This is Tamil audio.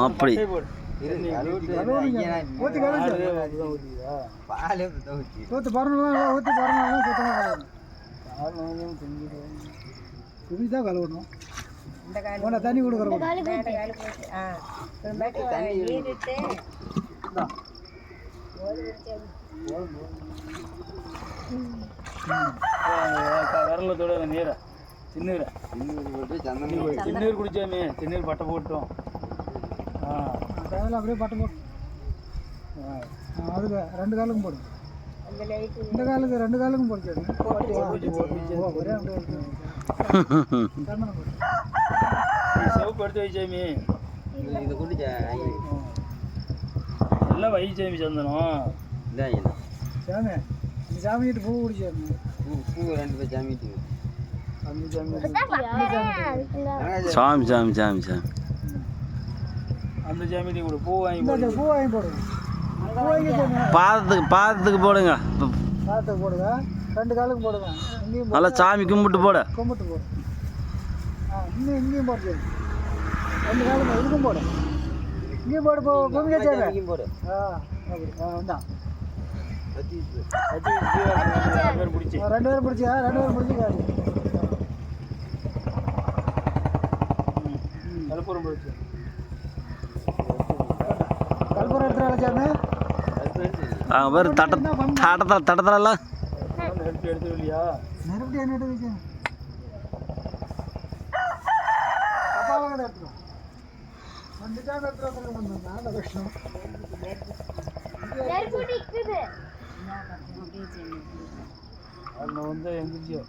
அப்படி கழுவணும் தண்ணி கொடுக்குறோம் விரலத்தோட நீரை சின்னீர் குடிச்சாமே சின்னீர் பட்டை போட்டோம் அப்படியே பட்டை போட்டு அதுக்கு 2 காலுக்கும் போடும் இந்த காலுக்கு 2 காலுக்கும் போட்டு சிவப்பு எடுத்து வைச்சாமி இது குடிச்சா எல்லாம் வைச்சாமி சந்தனம் சாமி இந்த சாமிகிட்ட பூ குடிச்சாமி பூ 2 பேர் சாமிட்டு சாமி சாமி சாமி சாமி அந்த சாமிட்டி கூட பூ வாங்கி போடுங்க பாதத்துக்கு போடுங்க பாதத்துக்கு போடுங்க 2 காலுக்கு போடுங்க இங்கேயும் நல்லா சாமி கும்பிட்டு போடு போடு இங்கேயும் போடு 2 காலுக்கு இதுக்கும் போடு இங்கேயும் போடு கும்பிங்க சாமி இங்கேயும் போடு வந்தா 2 பேர் பிடிச்சி 2 பேர் பிடிச்சி காடி கல்பூரம் பிடிச்சி கல்பூரம் எடுத்துறாங்க சாமி வேறு தட்டத்தலாம் எடுத்து இல்லையா மறுபடியும் என்ன எடுத்து அப்பாவை எடுத்துரும் வந்துட்டாங்க எடுத்துருவாங்க கஷ்டம் அதில் வந்து எந்திரிச்சியோ